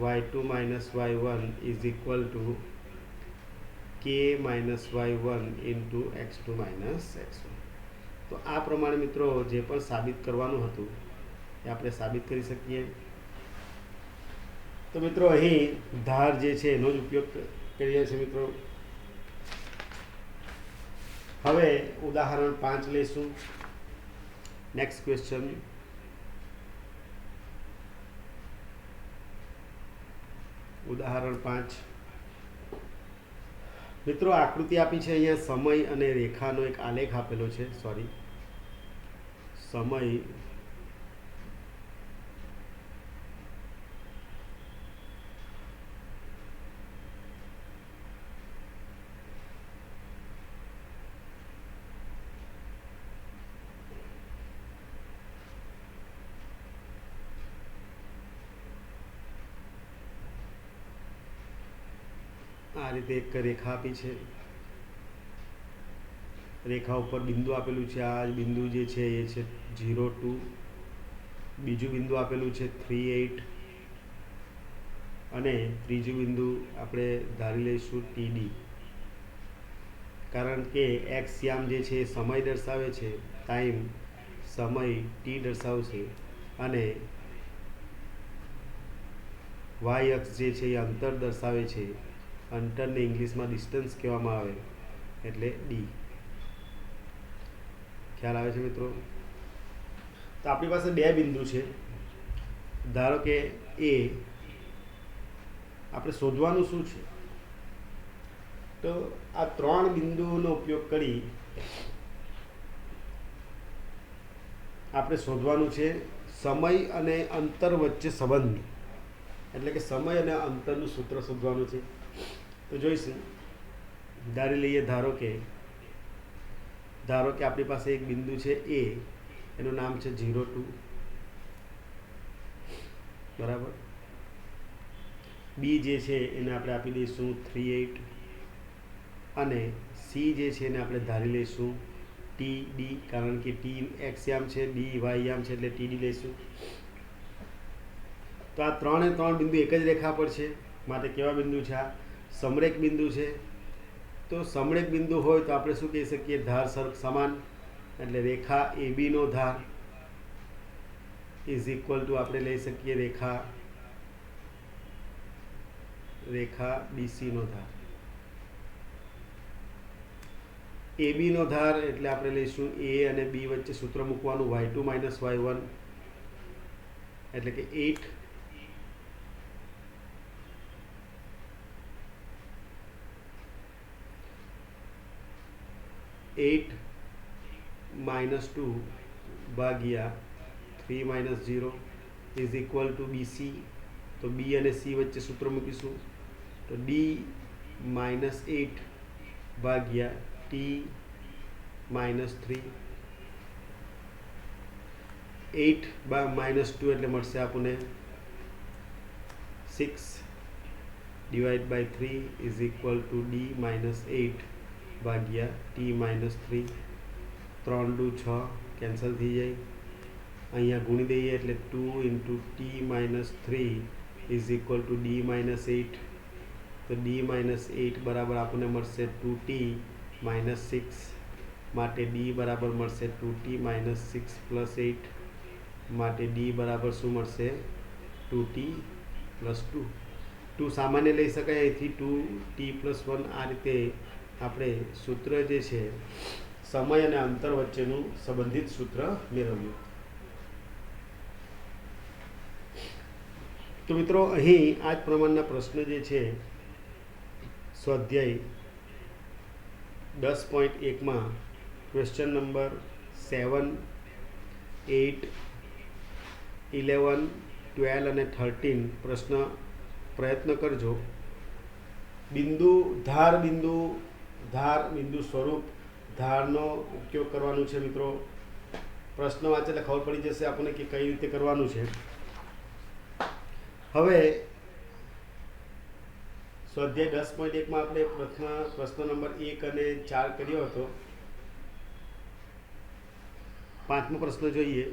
B: y2 minus y1 is equal two k minus y1 into x2 minus x1. તો આ પ્રમાણે મિત્રો જે પણ સાબિત કરવાનું હતું એ આપણે સાબિત કરી શકીએ. તો મિત્રો અહીં ધાર જે છે એનો જ ઉપયોગ કરીએ છીએ મિત્રો. હવે ઉદાહરણ 5 લઈશું. Next question. ઉદાહરણ 5 મિત્રો, આકૃતિ આપી છે અહીંયા સમય અને રેખાનો એક આલેખ આપેલો છે. સમય આ રીતે એક રેખા આપી છે, રેખા ઉપર બિંદુ આપેલું છે. આ બિંદુ જે છે એ છે 0 2, બીજું બિંદુ આપેલું છે 3 8, અને ત્રીજું બિંદુ આપણે ધારી લઈશું TD, કારણ કે x યામ જે છે એ સમય દર્શાવે છે, ટાઈમ સમય t દર્શાવશે, અને y અક્ષ જે છે એ અંતર દર્શાવે છે. અંતરને ઇંગ્લિશમાં ડિસ્ટન્સ કહેવામાં આવે, એટલે d. ખ્યાલ આવે છે મિત્રો? તો આપણી પાસે બે બિંદુ છે. ધારો કે A, આપણે શોધવાનું શું છે? તો આ 3 બિંદુઓનો ઉપયોગ કરી આપણે શોધવાનું છે સમય અને અંતર વચ્ચે સંબંધ, એટલે કે સમય અને અંતરનું સૂત્ર શોધવાનું છે. તો જોઈશું. ધારી લઈએ, ધારો કે આપણી પાસે એક બિંદુ છે A, એનું નામ છે 0 2, બરાબર. B જે છે એને આપણે આપી દઈશું 3 8, અને C જે છે એને આપણે ધારી લઈશું ટી ડી, કારણ કે ટી એક્સ યામ છે, ડી વાય યામ છે, એટલે ટી ડી લઈશું. તો આ 3 એ 3 બિંદુ એક જ રેખા પર છે, માટે કેવા બિંદુ છે? આ સમરેખ બિંદુ છે. તો સમરેખ બિંદુ હોય તો આપણે શું કહી શકીએ? ધાર સમાન, એટલે રેખા AB નો ધાર ઇઝ ઇક્વલ ટુ આપણે લઈ શકીએ રેખા BC નો ધાર. AB નો ધાર એટલે આપણે લઈશું A અને B વચ્ચે સૂત્ર મૂકવાનું, y2 માઇનસ y1 એટલે કે 8 માઇનસ 2 ભાગ્યા 3 minus 0 is equal two BC. તો B અને C વચ્ચે સૂત્ર મૂકીશું, તો D માઇનસ 8 ભાગ્યા T માઇનસ 3. 8 માઇનસ 2 એટલે મળશે આપણને 6 divide by 3 is equal to D minus 8 ભાગ્યા T માઇનસ 3. 3 2 6 કેન્સલ થઈ જાય, અહીંયા ગુણી દઈએ એટલે 2 into T minus 3 is equal to D minus 8. તો D માઇનસ 8 બરાબર આપણને મળશે 2T માઇનસ 6, માટે D બરાબર મળશે 2T માઇનસ 6 પ્લસ 8, માટે D બરાબર શું મળશે? 2T plus 2. 2 સામાન્ય લઈ શકાય, અહીંથી 2T પ્લસ 1. આ રીતે આપણે સૂત્ર જે છે સમય અને અંતર વચ્ચેનું સંબંધિત સૂત્ર મેળવ્યું. તો મિત્રો અહીં આ જ પ્રમાણના પ્રશ્ન જે છે સ્વાધ્યાય 10.1માં ક્વેશ્ચન નંબર 7, 8, 11, 12 અને 13 પ્રશ્ન પ્રયત્ન કરજો. ધાર બિંદુ સ્વરૂપ ધારનો ઉપયોગ કરવાનું છે મિત્રો. પ્રશ્ન વાંચે એટલે ખબર પડી જશે આપણને કે કઈ રીતે કરવાનું છે. હવે સ્વાધ્યાય 10.1માં આપણે પ્રશ્ન નંબર 1 અને 4 કર્યો હતો. 5મો પ્રશ્ન જોઈએ.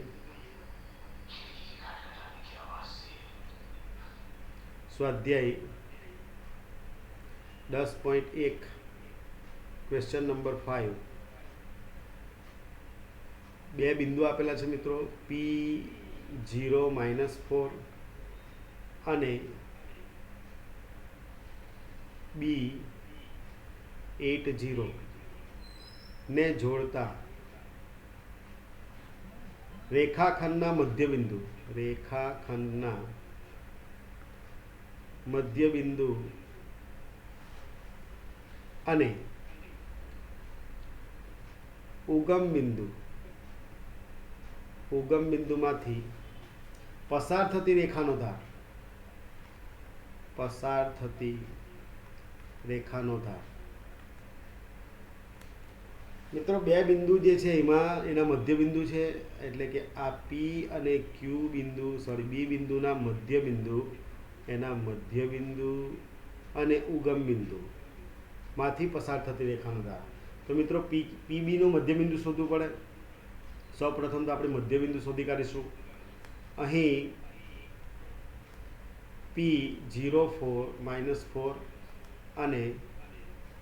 B: સ્વાધ્યાય 10.1 ક્વેશ્ચન નંબર 5. બે બિંદુ આપેલા છે મિત્રો, P0 માઇનસ 4 અને B80 ને જોડતા રેખાખંડના મધ્યબિંદુ અને ઉગમ બિંદુમાંથી પસાર થતી રેખાનો ધાર. મિત્રો બે બિંદુ જે છે એમાં એના મધ્યબિંદુ છે, એટલે કે આ P અને Q બિંદુ B બિંદુના મધ્યબિંદુ, એના મધ્યબિંદુ અને ઉગમ બિંદુમાંથી પસાર થતી રેખાનો ધાર. તો મિત્રો PBનું મધ્યબિંદુ શોધવું પડે. સૌપ્રથમ તો આપણે મધ્યબિંદુ શોધી કાઢીશું. અહીં P04 માઇનસ 4 અને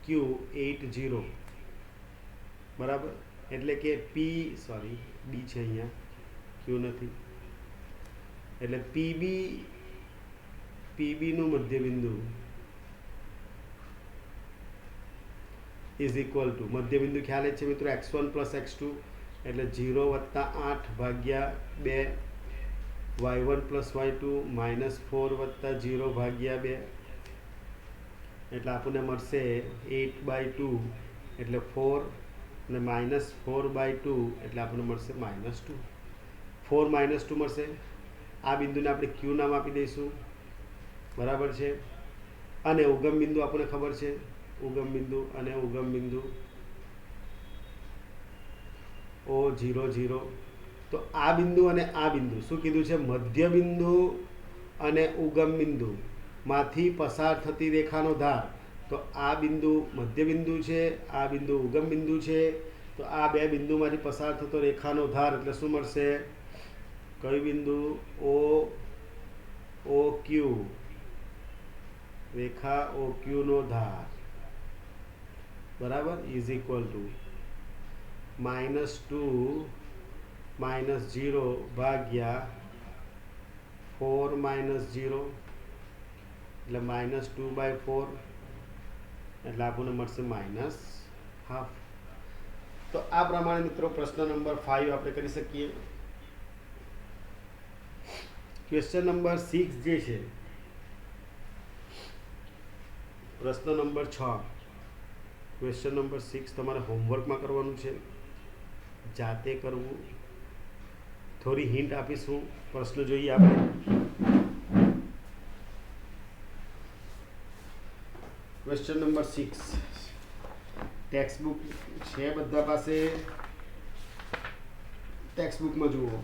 B: Q80 બરાબર, એટલે કે B છે, અહીંયા Q નથી, એટલે PBનું મધ્યબિંદુ ઇઝ ઇક્વલ ટુ, મધ્યબિંદુ ખ્યાલ જ છે મિત્રો, x1 પ્લસ x2 એટલે 0 વત્તા 8 ભાગ્યા 2, y1 પ્લસ y2 માઇનસ 4 વત્તા 0 ભાગ્યા 2, એટલે આપણને મળશે 8/2 એટલે 4 અને માઇનસ 4/2 એટલે આપણને મળશે -2. 4 -2 મળશે. આ બિંદુને આપણે Q નામ આપી દઈશું, બરાબર છે. અને ઉગમ બિંદુ આપણને ખબર છે, ઉગમ બિંદુ O00. તો આ બિંદુ અને આ બિંદુ શું કીધું છે? મધ્યબિંદુ અને ઉગમ બિંદુમાંથી પસાર થતી રેખાનો ધાર. તો આ બિંદુ મધ્યબિંદુ છે, આ બિંદુ ઉગમ બિંદુ છે, તો આ બે બિંદુમાંથી પસાર થતો રેખાનો ધાર એટલે શું મળશે? કયું બિંદુ? ઓ ક્યુ, રેખા ઓ ક્યુ નો ધાર બરાબર ઇઝ ઇક્વલ ટુ -2 -0 ભાગ્યા 4 -0 એટલે -2/4 એટલે આપણને મળશે -½ તો આ પ્રમાણે મિત્રો પ્રશ્ન નંબર 5 આપણે કરી શકીએ. ક્વેશ્ચન નંબર 6 જે છે, પ્રશ્ન નંબર 6, ક્વેશ્ચન નંબર 6 તમારે હોમવર્કમાં કરવાનું છે, જાતે કરવું. થોડી હિન્ટ આપીશું. પ્રશ્ન જોઈએ આપણે. ક્વેશ્ચન નંબર 6 ટેક્સ્ટ બુક છે બધા પાસે? ટેક્સ્ટ બુકમાં જુઓ.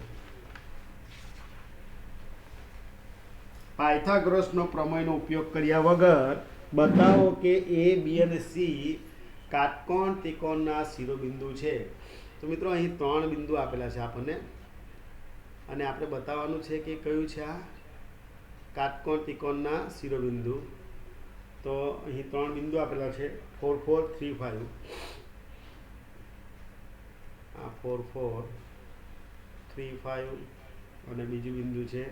B: પાયથાગોરસનો પ્રમેયનો ઉપયોગ કર્યા વગર બતાવો કે એ, બી અને સી કાટકોણ ત્રિકોણના શિરોબિંદુ છે. તો મિત્રો અહીં 3 બિંદુ આપેલા છે આપણને અને આપણે બતાવવાનું છે કે કયું છે આ કાટકોણ ત્રિકોણના શિરોબિંદુ. તો અહીં 3 બિંદુ આપેલા છે 4 4 3 5. આ 4 4 3 5 અને બીજું બિંદુ છે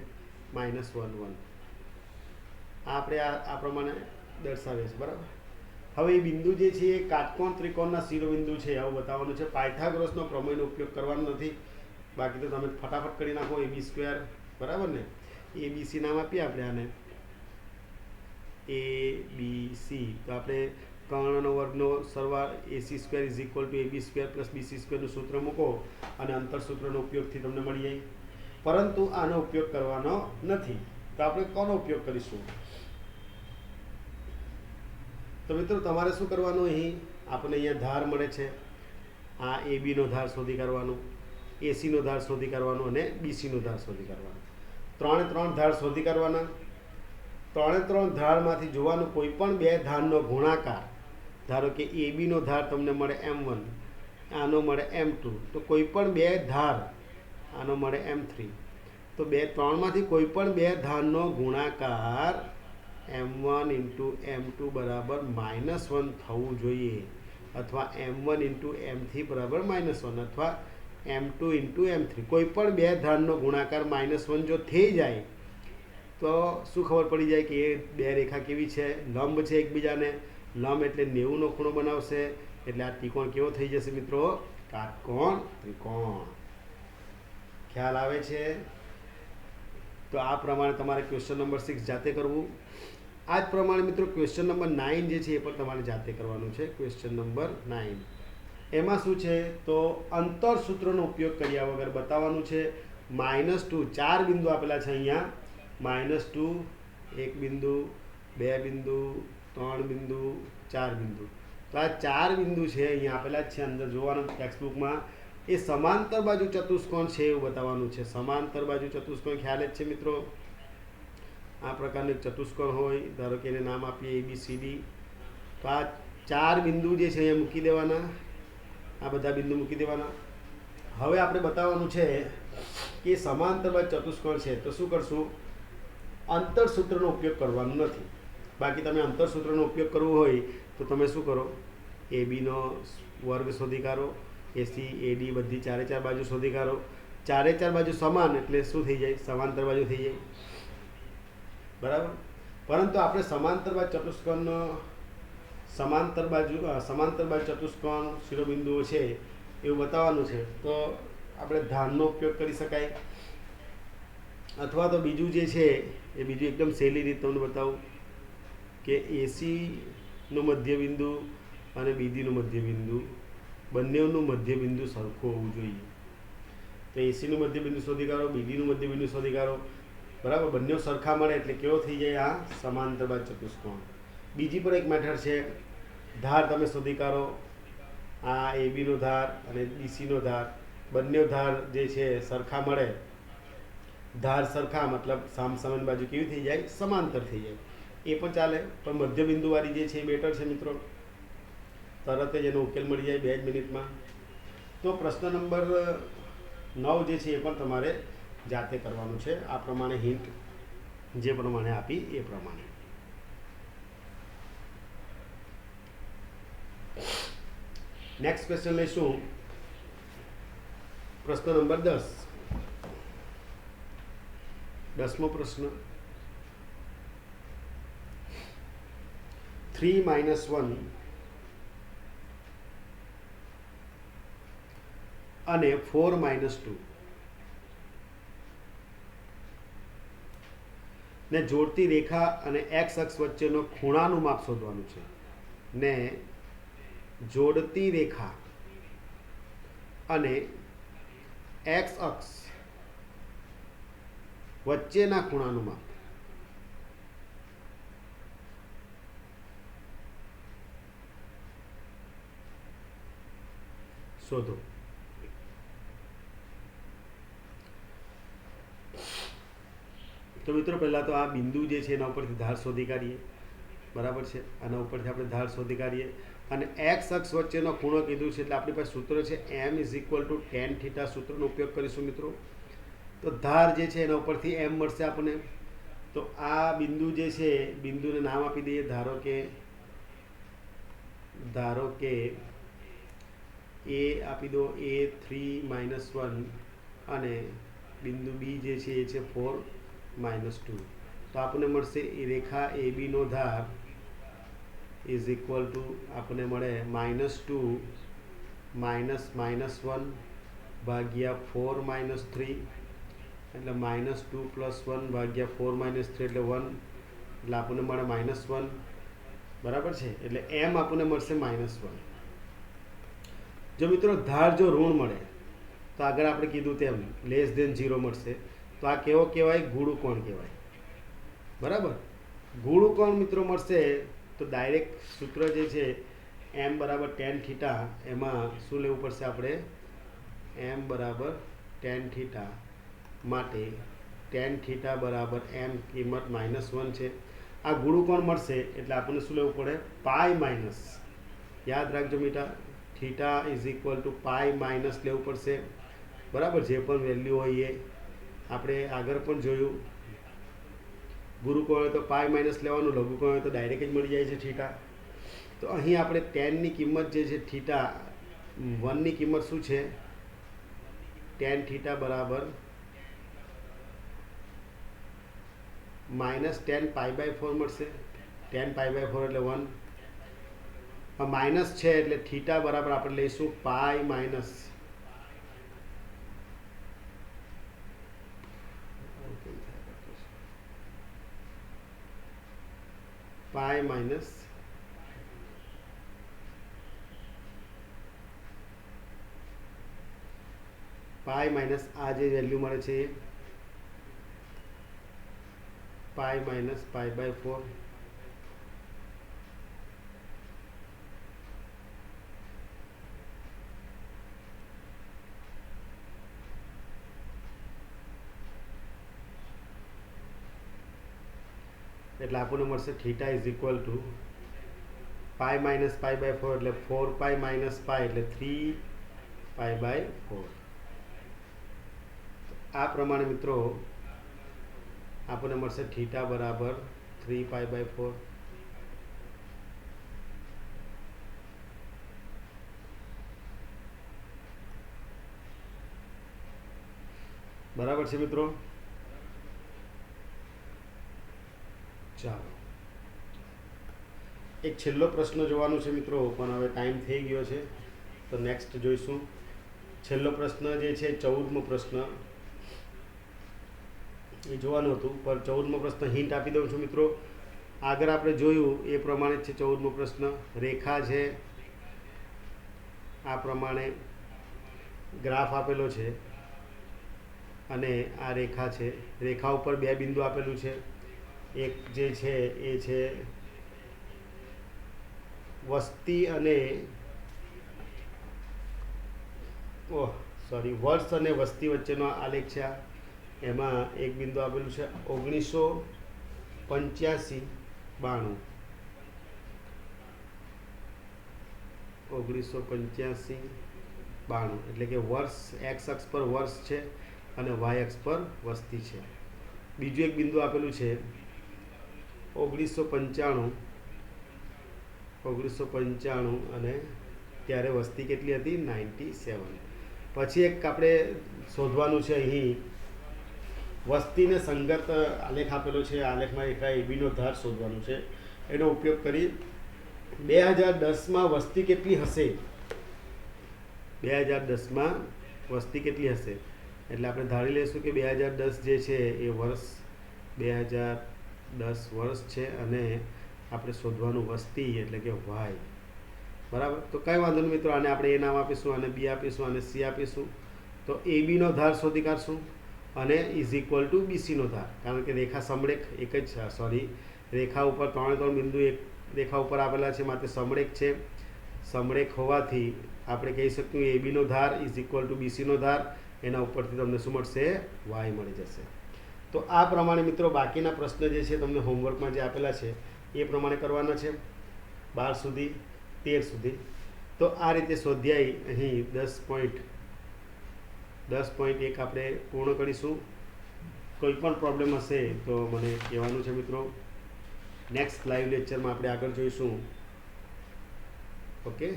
B: -1 1. આપણે આ પ્રમાણે દર્શાવે છે બરાબર. હવે એ બિંદુ જે છે એ કાટકોણ ત્રિકોણના શિરોબિંદુ છે આવું બતાવવાનું છે. પાયથાગોરસનો પ્રમેયનો ઉપયોગ કરવાનો નથી, બાકી તો તમે ફટાફટ કરી નાખો. AB² બરાબર ને, ABC નામ આપીએ આપણે આને ABC. તો આપણે કર્ણનો વર્ગનો સરવાળો AC² = AB² + BC² નું સૂત્ર મૂકો અને અંતરસૂત્રનો ઉપયોગથી તમને મળી જાય. પરંતુ આનો ઉપયોગ કરવાનો નથી, તો આપણે કોનો ઉપયોગ કરીશું? તો મિત્રો તમારે શું કરવાનું? અહીં આપણને અહીંયા ધાર મળે છે. આ AB નો ધાર શોધી કાઢવાનો, AC નો ધાર શોધી કાઢવાનો અને BC નો ધાર શોધી કાઢવાનો. 3 ધાર શોધી કાઢવાના. 3 ધારમાંથી જોવાનું કોઈ પણ 2 ધારનો ગુણાકાર. ધારો કે AB નો ધાર તમને મળે M1, આનો મળે M2, તો કોઈ પણ 2 ધાર, આનો મળે M3. તો 3 માંથી કોઈ પણ 2 ધારનો ગુણાકાર M1 × M2 બરાબર -1 થવું જોઈએ, અથવા M1 × M3 બરાબર -1, અથવા M2 × M3. કોઈ પણ 2 ધારનો ગુણાકાર -1 જો થઈ જાય તો શું ખબર પડી જાય કે એ 2 રેખા કેવી છે? લંબ છે એકબીજાને. લંબ એટલે 90 નો ખૂણો બનાવશે, એટલે આ ત્રિકોણ કેવો થઈ જશે મિત્રો? કાટકોણ ત્રિકોણ. ખ્યાલ આવે છે? તો આ પ્રમાણે તમારે ક્વેશ્ચન નંબર 6 જાતે કરવું. આ જ પ્રમાણે મિત્રો ક્વેશ્ચન નંબર 9 જે છે એ પણ તમારે જાતે કરવાનું છે. ક્વેશ્ચન નંબર 9 એમાં શું છે? તો અંતરસૂત્રનો ઉપયોગ કર્યા વગર બતાવવાનું છે. -2 4 બિંદુ આપેલા છે અહીંયા. -2 1 બિંદુ, 2 બિંદુ, 3 બિંદુ, 4 બિંદુ. તો આ 4 બિંદુ છે અહીંયા આપેલા જ છે. અંદર જોવાનું ટેક્સ્ટબુકમાં. એ સમાંતર બાજુ ચતુષ્કોણ છે એવું બતાવવાનું છે. સમાંતર બાજુ ચતુષ્કોણ ખ્યાલ જ છે મિત્રો. આ પ્રકારનું ચતુષ્કોણ હોય, ધારો કે એને નામ આપીએ ABCD. તો આ 4 બિંદુ જે છે અહીંયા મૂકી દેવાના. આ બધા બિંદુ મૂકી દેવાના. હવે આપણે બતાવવાનું છે કે સમાંતર બાજુ ચતુષ્કોણ છે, તો શું કરશું? અંતરસૂત્રનો ઉપયોગ કરવાનો નથી. બાકી તમે અંતરસૂત્રનો ઉપયોગ કરવો હોય તો તમે શું કરો? AB નો વર્ગ શોધી કાઢો, AC AD બધી 4 બાજુ શોધી કાઢો. 4 બાજુ સમાન એટલે શું થઈ જાય? સમાંતર બાજુ થઈ જાય બરાબર. પરંતુ આપણે સમાંતર બાજુ ચતુષ્કોણનો સમાંતર બાજુ ચતુષ્કોણ શિરોબિંદુઓ છે એવું બતાવવાનું છે. તો આપણે ધારનો ઉપયોગ કરી શકાય, અથવા તો બીજું જે છે એ બીજું એકદમ સહેલી રીત તમને બતાવું કે AC નું મધ્યબિંદુ અને BD નું મધ્યબિંદુ, બંનેનું મધ્યબિંદુ સરખું હોવું જોઈએ. તો AC નું મધ્યબિંદુ શોધી કાઢો, BD નું મધ્યબિંદુ શોધી કાઢો બરાબર. બંને સરખા મળે એટલે કેવો થઈ જાય? આ સમાંતર બાજુ ચતુષ્કોણ. બીજી પણ એક મેથડ છે. ધાર તમે શોધી કાઢો. આ AB નો ધાર અને BC નો ધાર, બંને ધાર જે છે સરખા મળે. ધાર સરખા મતલબ સામસામેની બાજુ કેવી થઈ જાય? સમાંતર થઈ જાય. એ પણ ચાલે, પણ મધ્યબિંદુવાળી જે છે એ બેટર છે મિત્રો. તરત જ એનો ઉકેલ મળી જાય 2 જ મિનિટમાં. તો પ્રશ્ન નંબર 9 જે છે એ પણ તમારે જાતે કરવાનું છે, આ પ્રમાણે હિન્ટ જે પ્રમાણે આપી એ પ્રમાણે. નેક્સ્ટ ક્વેશ્ચન લઈશું. પ્રશ્ન નંબર 10. 10મો પ્રશ્ન. 3 - 1 અને 4 - 2 ને જોડતી રેખા અને એક્સ અક્ષ વચ્ચેનો ખૂણાનું માપ શોધવાનું છે. ને જોડતી રેખા અને એક્સ અક્ષ વચ્ચેના ખૂણાનું માપ શોધો. તો મિત્રો પહેલાં તો આ બિંદુ જે છે એના ઉપરથી ધાર શોધી કાઢીએ. બરાબર છે, આના ઉપરથી આપણે ધાર શોધી કાઢીએ. અને એક્સ અક્ષ વચ્ચેનો ખૂણો કીધું છે એટલે આપણી પાસે સૂત્ર છે m = tan θ. સૂત્રનો ઉપયોગ કરીશું મિત્રો. તો ધાર જે છે એના ઉપરથી m મળશે આપણને. તો આ બિંદુ જે છે, બિંદુને નામ આપી દઈએ. ધારો કે એ આપી દો, a3 - 1 અને બિંદુ બી જે છે એ છે 4 - 2. તો આપણને મળશે એ રેખા AB નો ધાર આપણને મળે -2 - -1 ભાગ્યા 4 - 3 એટલે -2 + 1 ભાગ્યા 4 - 3 એટલે 1 એટલે આપણને મળે -1. બરાબર છે, એટલે m આપણને મળશે -1. જો મિત્રો ધાર જો ઋણ મળે તો આગળ આપણે કીધું તેમ <0 મળશે. તો આ કેવો કહેવાય? ગુણકોણ કહેવાય. બરાબર, ગુણકોણ મિત્રો મળશે તો ડાયરેક્ટ સૂત્ર જે છે m = tan θ. એમાં શું લેવું પડશે આપણે? m = tan θ માટે tan θ = m, કિંમત -1 છે. આ ગુણકોણ મળશે એટલે આપણને શું લેવું પડે? π-. યાદ રાખજો બેટા, θ = π- લેવું પડશે. બરાબર, જે પણ વેલ્યુ હોય એ આપણે આગળ પણ જોયું. ગુરુકોણ હોય તો π- લેવાનું, લઘુકોણ હોય તો ડાયરેક્ટ જ મળી જાય છે θ. તો અહીં આપણે tan ની કિંમત જે છે θ 1 ની કિંમત શું છે? tan θ બરાબર -tan π/4 મળશે. tan π/4 એટલે 1. માઇનસ છે એટલે θ બરાબર આપણે લઈશું π-. આ જે વેલ્યુ મળે છે π - π/4. એટલે આપણને મળશે θ = π - π/4 એટલે 4π - π એટલે 3π/4. આ પ્રમાણે મિત્રો આપણને મળશે θ બરાબર 3π/4. બરાબર છે મિત્રો. ચાલો, એક છેલ્લો પ્રશ્ન જોવાનો છે મિત્રો, પણ હવે ટાઈમ થઈ ગયો છે તો નેક્સ્ટ જોઈશું. છેલ્લો પ્રશ્ન જે છે 14મો પ્રશ્ન એ જોવાનું હતું, પણ 14મો પ્રશ્ન હિન્ટ આપી દઉં છું મિત્રો. આગળ આપણે જોયું એ પ્રમાણે જ છે 14મો પ્રશ્ન. રેખા છે, આ પ્રમાણે ગ્રાફ આપેલો છે અને આ રેખા છે. રેખા ઉપર બે બિંદુ આપેલું છે. એક જે છે એ છે વસ્તી અને વર્ષ અને વસ્તી વચ્ચેનો આલેખ છે. એમાં એક બિંદુ આપેલું છે 1985 92. 1985 92 એટલે કે વર્ષ એક્સ અક્ષ પર વર્ષ છે અને વાય અક્ષ પર વસ્તી છે. બીજું એક બિંદુ આપેલું છે 1995 અને ત્યારે વસ્તી કેટલી હતી 97. પછી એક આપણે શોધવાનું છે અહીં વસ્તીને સંગત આલેખ આપેલો છે. આલેખમાં એક એબીનો ધાર શોધવાનું છે. એનો ઉપયોગ કરી 2010માં વસ્તી કેટલી હશે, 2010માં વસ્તી કેટલી હશે એટલે આપણે ધારી લઈશું કે 2010 જે છે એ વર્ષ 2010 વર્ષ છે અને આપણે શોધવાનું વસ્તી એટલે કે વાય. બરાબર, તો કંઈ વાંધો નહીં મિત્રો, આને આપણે એ નામ આપીશું, આને બી આપીશું, આને સી આપીશું. તો એ બીનો ધાર શોધી કાઢશું અને ઇઝ ઇક્વલ ટુ બીસીનો ધાર, કારણ કે રેખા સમરેખ એક જ છે. સોરી, રેખા ઉપર 3 બિંદુ એક રેખા ઉપર આપેલા છે, માટે સમરેખ છે. સમરેખ હોવાથી આપણે કહી શકીએ એ બીનો ધાર ઇઝ ઇક્વલ ટુ બીસીનો ધાર. એના ઉપરથી તમને શું મળશે? વાય મળી જશે. તો આ પ્રમાણે મિત્રો બાકીના પ્રશ્ન જે છે તમને હોમવર્કમાં જે આપેલા છે એ પ્રમાણે કરવાના છે 12 સુધી 13 સુધી. તો આ રીતે સ્વાધ્યાય અહીં 10.1 આપણે પૂર્ણ કરીશું. કોઈ પણ પ્રોબ્લેમ હશે તો મને કહેવાનું છે મિત્રો. નેક્સ્ટ લાઈવ લેક્ચરમાં આપણે આગળ જોઈશું. ઓકે,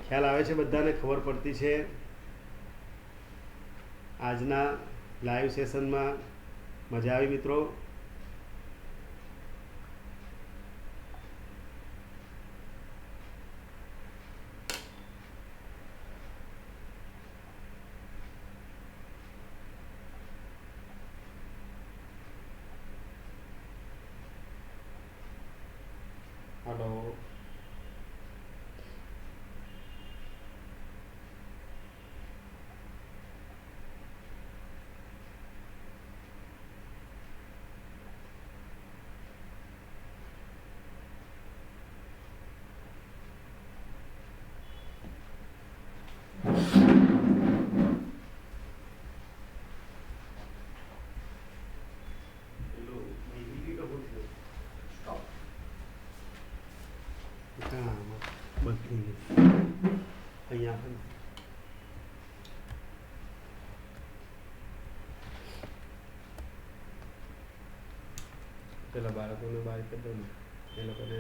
B: ખ્યાલ આવે છે બધાને? ખબર પડતી છે? આજના લાઈવ સેશનમાં મજા આવી મિત્રો? હલો, અહીંયા પેલા બાળકોને બહાર કરી દો ને, એ લોકોને